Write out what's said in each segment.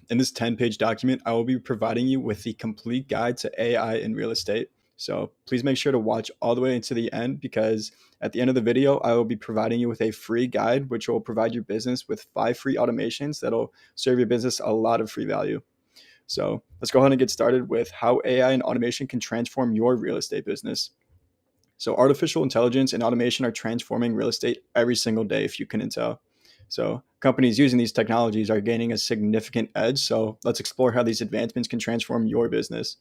In this 10-page document, I will be providing you with the complete guide to AI in real estate. So please make sure to watch all the way into the end, because at the end of the video, I will be providing you with a free guide, which will provide your business with 5 free automations that'll serve your business a lot of free value. So let's go ahead and get started with how AI and automation can transform your real estate business. So artificial intelligence and automation are transforming real estate every single day, if you couldn't tell. So companies using these technologies are gaining a significant edge. So let's explore how these advancements can transform your business.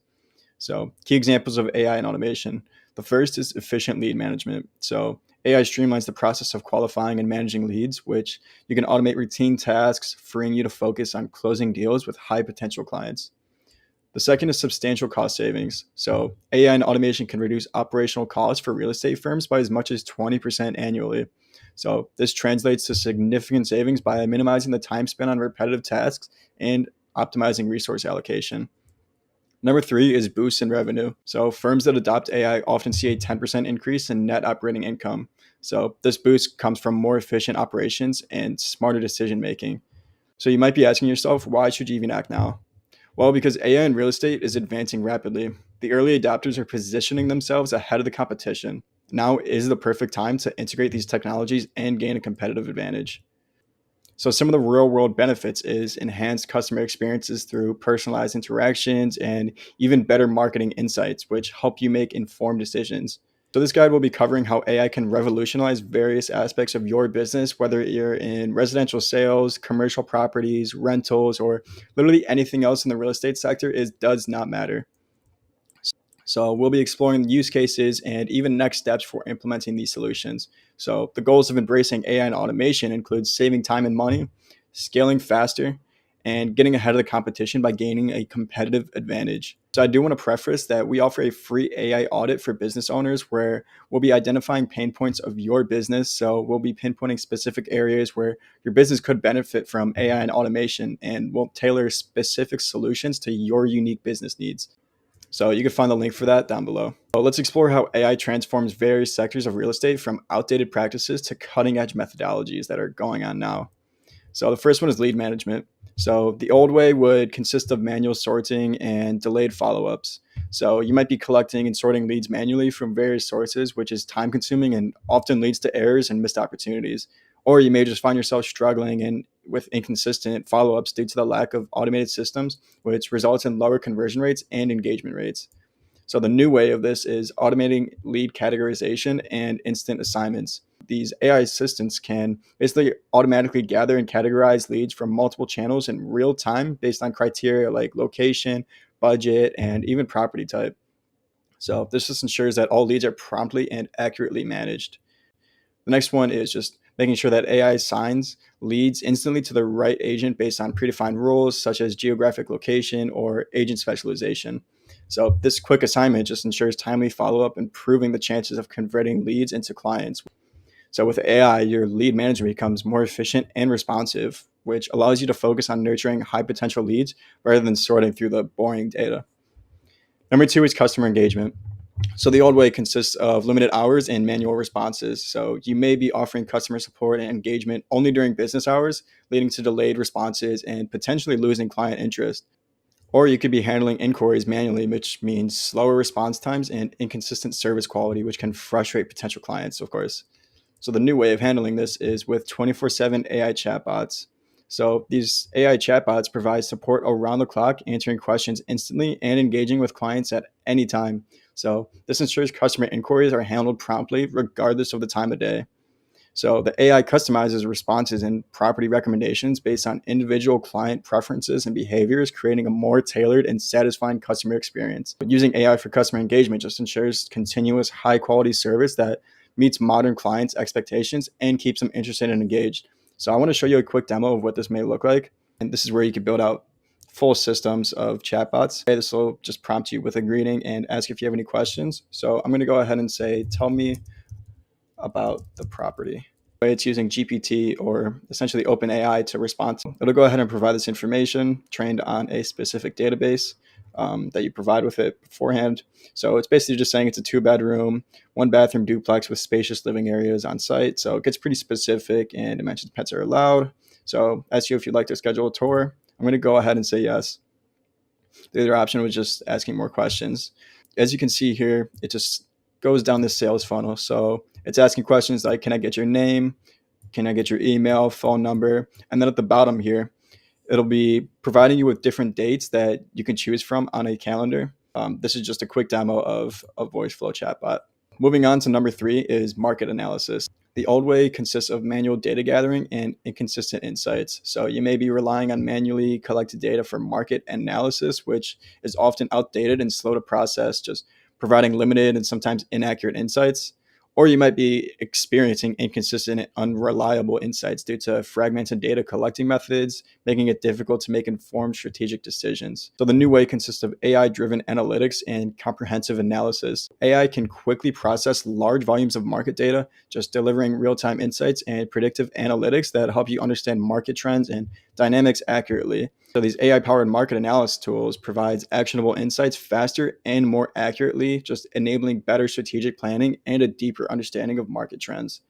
So key examples of AI and automation. The first is efficient lead management. So AI streamlines the process of qualifying and managing leads, which you can automate routine tasks, freeing you to focus on closing deals with high potential clients. The second is substantial cost savings. So AI and automation can reduce operational costs for real estate firms by as much as 20% annually. So this translates to significant savings by minimizing the time spent on repetitive tasks and optimizing resource allocation. Number three is boosts in revenue. So firms that adopt AI often see a 10% increase in net operating income. So this boost comes from more efficient operations and smarter decision making. So you might be asking yourself, why should you even act now? Well, because AI in real estate is advancing rapidly. The early adopters are positioning themselves ahead of the competition. Now is the perfect time to integrate these technologies and gain a competitive advantage. So some of the real world benefits is enhanced customer experiences through personalized interactions and even better marketing insights, which help you make informed decisions. So this guide will be covering how AI can revolutionize various aspects of your business, whether you're in residential sales, commercial properties, rentals, or literally anything else in the real estate sector. It does not matter. So we'll be exploring use cases and even next steps for implementing these solutions. So the goals of embracing AI and automation include saving time and money, scaling faster, and getting ahead of the competition by gaining a competitive advantage. So I do want to preface that we offer a free AI audit for business owners where we'll be identifying pain points of your business. So we'll be pinpointing specific areas where your business could benefit from AI and automation, and we'll tailor specific solutions to your unique business needs. So you can find the link for that down below. So let's explore how AI transforms various sectors of real estate, from outdated practices to cutting edge methodologies that are going on now. So the first one is lead management. So the old way would consist of manual sorting and delayed follow-ups. So you might be collecting and sorting leads manually from various sources, which is time consuming and often leads to errors and missed opportunities. Or you may just find yourself struggling and with inconsistent follow-ups due to the lack of automated systems, which results in lower conversion rates and engagement rates. So the new way of this is automating lead categorization and instant assignments. These AI assistants can basically automatically gather and categorize leads from multiple channels in real time based on criteria like location, budget, and even property type. So this just ensures that all leads are promptly and accurately managed. The next one is just making sure that AI assigns leads instantly to the right agent based on predefined rules such as geographic location or agent specialization. So this quick assignment just ensures timely follow-up, improving the chances of converting leads into clients. So with AI, your lead management becomes more efficient and responsive, which allows you to focus on nurturing high potential leads rather than sorting through the boring data. Number two is customer engagement. So the old way consists of limited hours and manual responses. So you may be offering customer support and engagement only during business hours, leading to delayed responses and potentially losing client interest. Or you could be handling inquiries manually, which means slower response times and inconsistent service quality, which can frustrate potential clients, of course. So the new way of handling this is with 24/7 AI chatbots. So these AI chatbots provide support around the clock, answering questions instantly and engaging with clients at any time. So this ensures customer inquiries are handled promptly, regardless of the time of day. So the AI customizes responses and property recommendations based on individual client preferences and behaviors, creating a more tailored and satisfying customer experience. But using AI for customer engagement just ensures continuous high quality service that meets modern clients' expectations and keeps them interested and engaged. So I want to show you a quick demo of what this may look like. And this is where you can build out full systems of chatbots. Okay, this will just prompt you with a greeting and ask if you have any questions. So I'm going to go ahead and say, tell me about the property. It's using GPT, or essentially OpenAI, to respond to. It'll go ahead and provide this information trained on a specific database that you provide with it beforehand. So it's basically just saying it's a 2-bedroom, 1-bathroom duplex with spacious living areas on site. So it gets pretty specific, and it mentions pets are allowed. So asks you if you'd like to schedule a tour. I'm going to go ahead and say yes. The other option was just asking more questions. As you can see here, it just goes down this sales funnel. So it's asking questions like, can I get your name? Can I get your email, phone number? And then at the bottom here, it'll be providing you with different dates that you can choose from on a calendar. This is just a quick demo of a voice flow chatbot. Moving on to number 3 is market analysis. The old way consists of manual data gathering and inconsistent insights. So you may be relying on manually collected data for market analysis, which is often outdated and slow to process, just providing limited and sometimes inaccurate insights. Or you might be experiencing inconsistent and unreliable insights due to fragmented data collecting methods, making it difficult to make informed strategic decisions. So the new way consists of AI-driven analytics and comprehensive analysis. AI can quickly process large volumes of market data, just delivering real-time insights and predictive analytics that help you understand market trends and dynamics accurately. So these AI-powered market analysis tools provides actionable insights faster and more accurately, just enabling better strategic planning and a deeper understanding of market trends.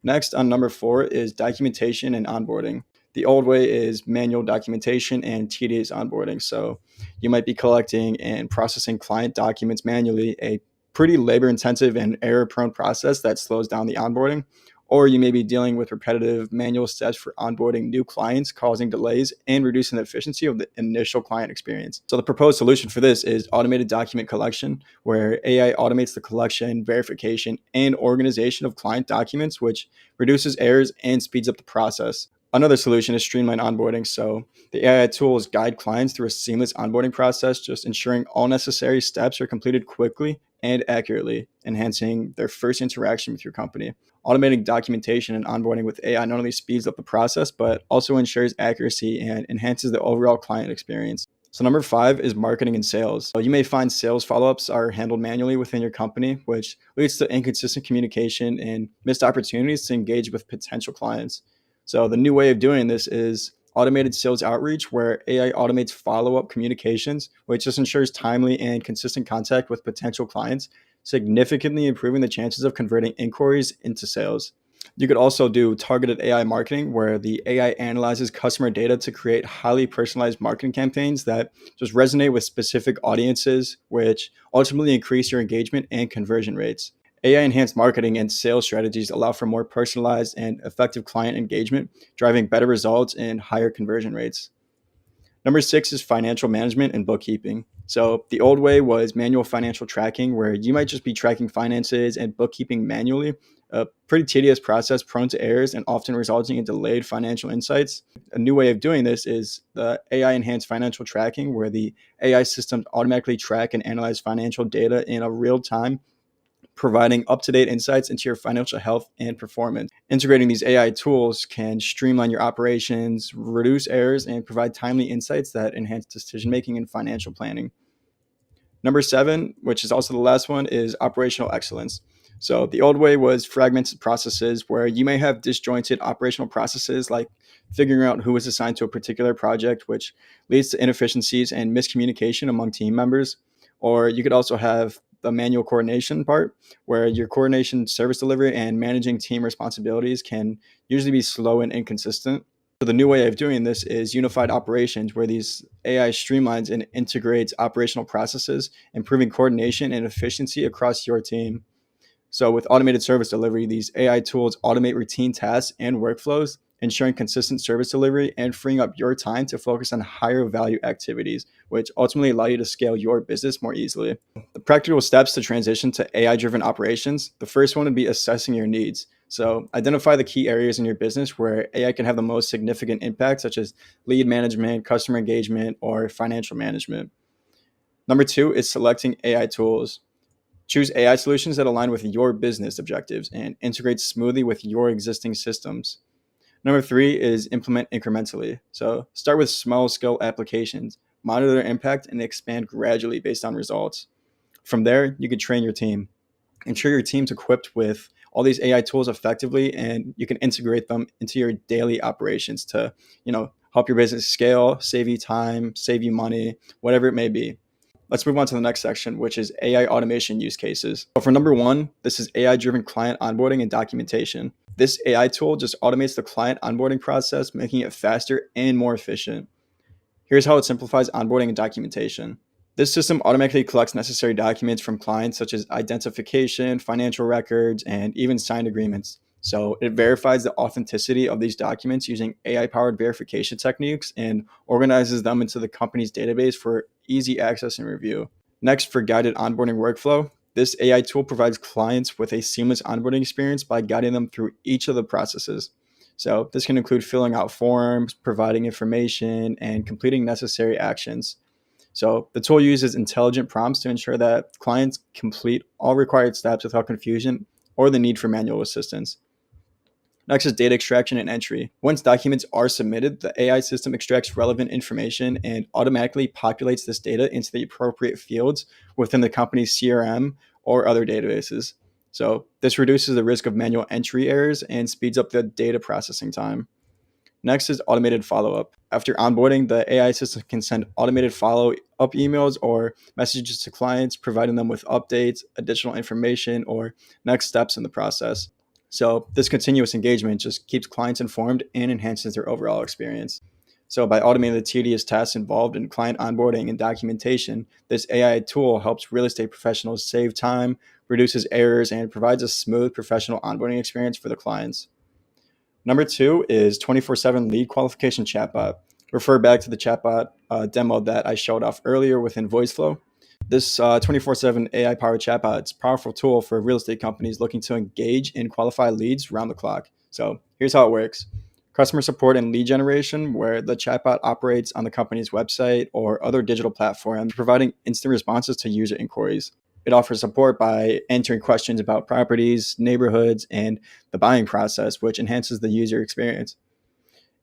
Next, on number 4 is documentation and onboarding. The old way is manual documentation and tedious onboarding. So you might be collecting and processing client documents manually, a pretty labor-intensive and error-prone process that slows down the onboarding. Or you may be dealing with repetitive manual steps for onboarding new clients, causing delays and reducing the efficiency of the initial client experience. So the proposed solution for this is automated document collection, where AI automates the collection, verification, and organization of client documents, which reduces errors and speeds up the process. Another solution is Streamline onboarding. So the AI tools guide clients through a seamless onboarding process, just ensuring all necessary steps are completed quickly and accurately, enhancing their first interaction with your company. Automating documentation and onboarding with AI not only speeds up the process, but also ensures accuracy and enhances the overall client experience. So number 5 is marketing and sales. So you may find sales follow-ups are handled manually within your company, which leads to inconsistent communication and missed opportunities to engage with potential clients. So the new way of doing this is automated sales outreach, where AI automates follow-up communications, which just ensures timely and consistent contact with potential clients, significantly improving the chances of converting inquiries into sales. You could also do targeted AI marketing, where the AI analyzes customer data to create highly personalized marketing campaigns that just resonate with specific audiences, which ultimately increase your engagement and conversion rates. AI enhanced marketing and sales strategies allow for more personalized and effective client engagement, driving better results and higher conversion rates. Number 6 is financial management and bookkeeping. So the old way was manual financial tracking, where you might just be tracking finances and bookkeeping manually, a pretty tedious process prone to errors and often resulting in delayed financial insights. A new way of doing this is the AI enhanced financial tracking, where the AI systems automatically track and analyze financial data in a real time, providing up-to-date insights into your financial health and performance. Integrating these AI tools can streamline your operations, reduce errors, and provide timely insights that enhance decision-making and financial planning. Number 7, which is also the last one, is operational excellence. So the old way was fragmented processes, where you may have disjointed operational processes, like figuring out who is assigned to a particular project, which leads to inefficiencies and miscommunication among team members. Or you could also have the manual coordination part, where your coordination, service delivery, and managing team responsibilities can usually be slow and inconsistent. So the new way of doing this is unified operations, where these AI streamlines and integrates operational processes, improving coordination and efficiency across your team. So with automated service delivery, these AI tools automate routine tasks and workflows, ensuring consistent service delivery and freeing up your time to focus on higher value activities, which ultimately allow you to scale your business more easily. The practical steps to transition to AI-driven operations: the first one would be assessing your needs. So identify the key areas in your business where AI can have the most significant impact, such as lead management, customer engagement, or financial management. Number 2 is selecting AI tools. Choose AI solutions that align with your business objectives and integrate smoothly with your existing systems. Number 3 is implement incrementally. So start with small scale applications, monitor their impact, and expand gradually based on results. From there, you can train your team. Ensure your team's equipped with all these AI tools effectively, and you can integrate them into your daily operations to, help your business scale, save you time, save you money, whatever it may be. Let's move on to the next section, which is AI automation use cases. So for number 1, this is AI-driven client onboarding and documentation. This AI tool just automates the client onboarding process, making it faster and more efficient. Here's how it simplifies onboarding and documentation. This system automatically collects necessary documents from clients such as identification, financial records, and even signed agreements. So it verifies the authenticity of these documents using AI-powered verification techniques and organizes them into the company's database for easy access and review. Next, for guided onboarding workflow, this AI tool provides clients with a seamless onboarding experience by guiding them through each of the processes. So this can include filling out forms, providing information, and completing necessary actions. So the tool uses intelligent prompts to ensure that clients complete all required steps without confusion or the need for manual assistance. Next is data extraction and entry. Once documents are submitted, the AI system extracts relevant information and automatically populates this data into the appropriate fields within the company's CRM or other databases. So this reduces the risk of manual entry errors and speeds up the data processing time. Next is automated follow-up. After onboarding, the AI system can send automated follow-up emails or messages to clients, providing them with updates, additional information, or next steps in the process. So this continuous engagement just keeps clients informed and enhances their overall experience. So by automating the tedious tasks involved in client onboarding and documentation, this AI tool helps real estate professionals save time, reduces errors, and provides a smooth professional onboarding experience for the clients. Number two is 24/7 lead qualification chatbot. Refer back to the chatbot demo that I showed off earlier within VoiceFlow. This 24/7 AI powered chatbot is a powerful tool for real estate companies looking to engage and qualify leads round the clock. So here's how it works. Customer support and lead generation, where the chatbot operates on the company's website or other digital platforms, providing instant responses to user inquiries. It offers support by answering questions about properties, neighborhoods, and the buying process, which enhances the user experience.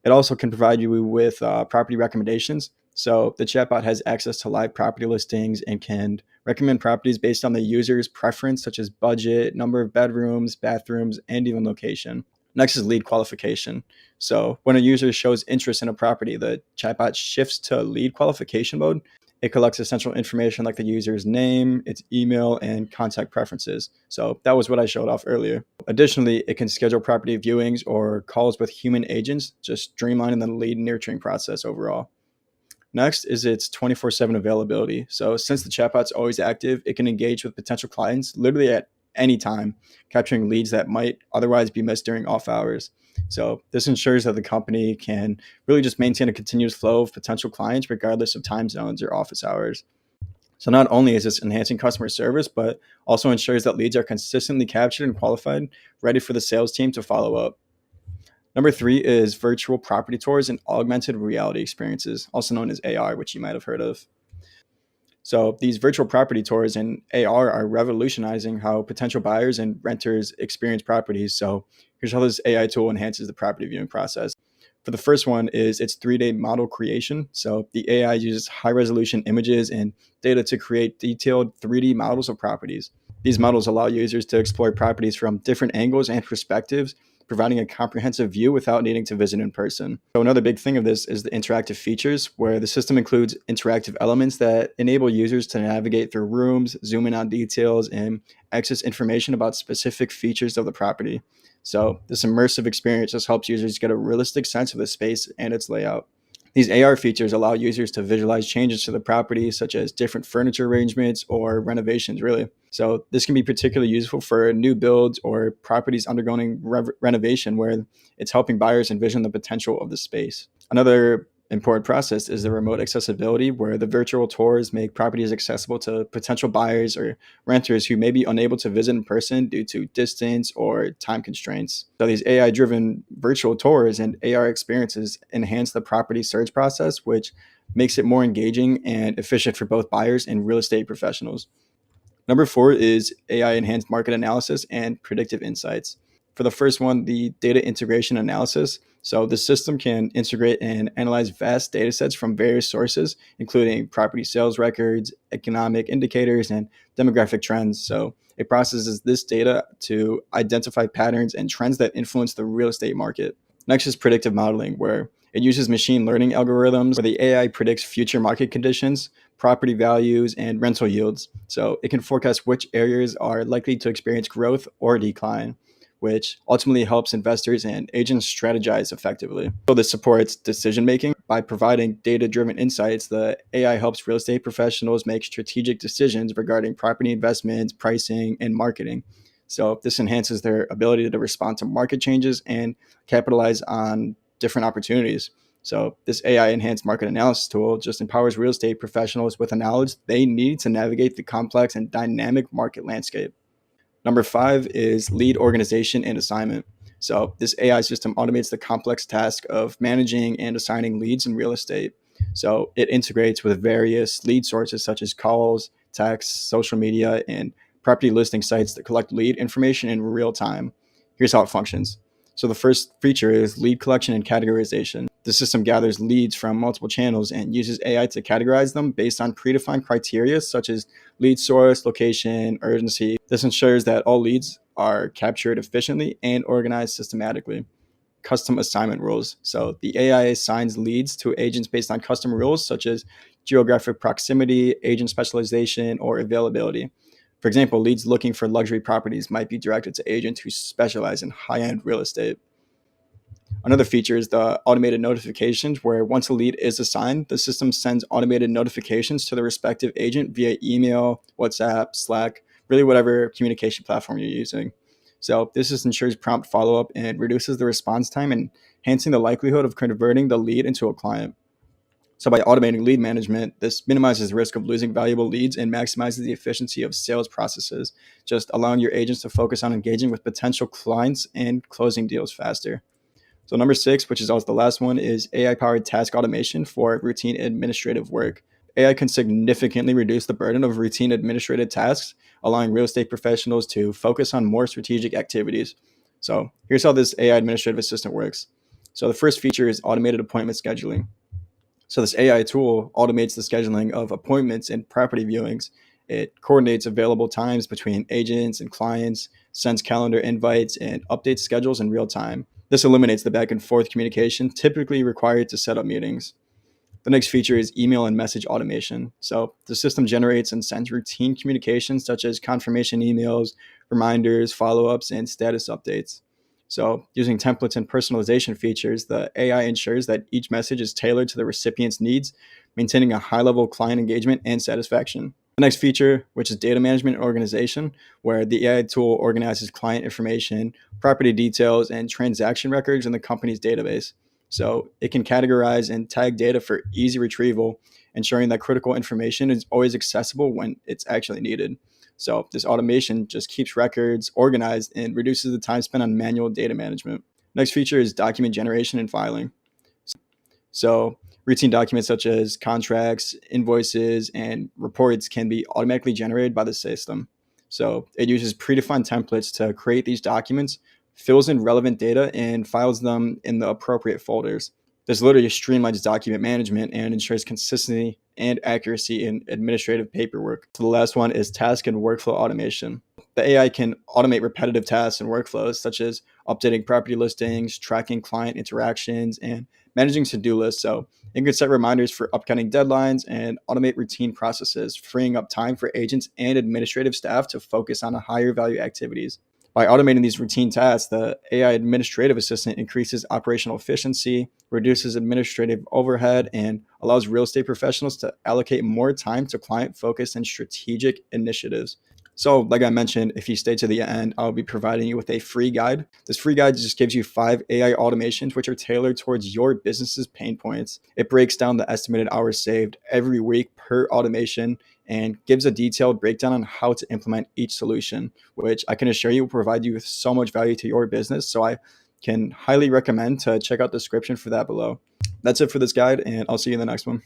It also can provide you with property recommendations. So the chatbot has access to live property listings and can recommend properties based on the user's preference, such as budget, number of bedrooms, bathrooms, and even location. Next is lead qualification. So when a user shows interest in a property, the chatbot shifts to lead qualification mode. It collects essential information like the user's name, its email, and contact preferences. So that was what I showed off earlier. Additionally, it can schedule property viewings or calls with human agents, just streamlining the lead nurturing process overall. Next is its 24/7 availability. So since the chatbot's always active, it can engage with potential clients literally at any time, capturing leads that might otherwise be missed during off hours. So this ensures that the company can really just maintain a continuous flow of potential clients regardless of time zones or office hours. So not only is this enhancing customer service, but also ensures that leads are consistently captured and qualified, ready for the sales team to follow up. Number three is virtual property tours and augmented reality experiences, also known as AR, which you might have heard of. So these virtual property tours and AR are revolutionizing how potential buyers and renters experience properties. So here's how this AI tool enhances the property viewing process. For the first one is its 3D model creation. So the AI uses high resolution images and data to create detailed 3D models of properties. These models allow users to explore properties from different angles and perspectives, providing a comprehensive view without needing to visit in person. So another big thing of this is the interactive features, where the system includes interactive elements that enable users to navigate through rooms, zoom in on details, and access information about specific features of the property. So this immersive experience just helps users get a realistic sense of the space and its layout. These AR features allow users to visualize changes to the property, such as different furniture arrangements or renovations, really. So this can be particularly useful for new builds or properties undergoing renovation, where it's helping buyers envision the potential of the space. Another important process is the remote accessibility, where the virtual tours make properties accessible to potential buyers or renters who may be unable to visit in person due to distance or time constraints. So these AI-driven virtual tours and AR experiences enhance the property search process, which makes it more engaging and efficient for both buyers and real estate professionals. Number four is AI enhanced market analysis and predictive insights. For the first one, the data integration analysis. So the system can integrate and analyze vast data sets from various sources, including property sales records, economic indicators, and demographic trends. So it processes this data to identify patterns and trends that influence the real estate market. Next is predictive modeling, where it uses machine learning algorithms where the AI predicts future market conditions, property values, and rental yields. So it can forecast which areas are likely to experience growth or decline. which ultimately helps investors and agents strategize effectively. So this supports decision making by providing data-driven insights. The AI helps real estate professionals make strategic decisions regarding property investments, pricing, and marketing. So this enhances their ability to respond to market changes and capitalize on different opportunities. So this AI enhanced market analysis tool just empowers real estate professionals with the knowledge they need to navigate the complex and dynamic market landscape. Number 5 is lead organization and assignment. So this AI system automates the complex task of managing and assigning leads in real estate. So it integrates with various lead sources such as calls, texts, social media, and property listing sites that collect lead information in real time. Here's how it functions. So the first feature is lead collection and categorization. The system gathers leads from multiple channels and uses AI to categorize them based on predefined criteria such as lead source, location, urgency. This ensures that all leads are captured efficiently and organized systematically. Custom assignment rules. So the AI assigns leads to agents based on custom rules such as geographic proximity, agent specialization, or availability. For example, leads looking for luxury properties might be directed to agents who specialize in high-end real estate. Another feature is the automated notifications, where once a lead is assigned, the system sends automated notifications to the respective agent via email, WhatsApp, Slack, really whatever communication platform you're using. So this just ensures prompt follow-up and reduces the response time, and enhancing the likelihood of converting the lead into a client. So by automating lead management, this minimizes the risk of losing valuable leads and maximizes the efficiency of sales processes, just allowing your agents to focus on engaging with potential clients and closing deals faster. So number 6, which is also the last one, is AI-powered task automation for routine administrative work. AI can significantly reduce the burden of routine administrative tasks, allowing real estate professionals to focus on more strategic activities. So here's how this AI administrative assistant works. So the first feature is automated appointment scheduling. So this AI tool automates the scheduling of appointments and property viewings. It coordinates available times between agents and clients, sends calendar invites, and updates schedules in real time. This eliminates the back and forth communication typically required to set up meetings. The next feature is email and message automation. So the system generates and sends routine communications such as confirmation emails, reminders, follow-ups, and status updates. So using templates and personalization features, the AI ensures that each message is tailored to the recipient's needs, maintaining a high level of client engagement and satisfaction. The next feature, which is data management and organization, where the AI tool organizes client information, property details, and transaction records in the company's database. So it can categorize and tag data for easy retrieval, ensuring that critical information is always accessible when it's actually needed. So this automation just keeps records organized and reduces the time spent on manual data management. Next feature is document generation and filing. So routine documents such as contracts, invoices, and reports can be automatically generated by the system. So it uses predefined templates to create these documents, fills in relevant data, and files them in the appropriate folders. This literally streamlines document management and ensures consistency and accuracy in administrative paperwork. So the last one is task and workflow automation. The AI can automate repetitive tasks and workflows such as updating property listings, tracking client interactions, and managing to-do lists. So it can set reminders for upcoming deadlines and automate routine processes, freeing up time for agents and administrative staff to focus on higher value activities. By automating these routine tasks, the AI administrative assistant increases operational efficiency, reduces administrative overhead, and allows real estate professionals to allocate more time to client-focused and strategic initiatives. So, like I mentioned, if you stay to the end, I'll be providing you with a free guide. This free guide just gives you 5 AI automations which are tailored towards your business's pain points. It breaks down the estimated hours saved every week per automation and gives a detailed breakdown on how to implement each solution, which I can assure you will provide you with so much value to your business. So I can highly recommend to check out the description for that below. That's it for this guide, and I'll see you in the next one.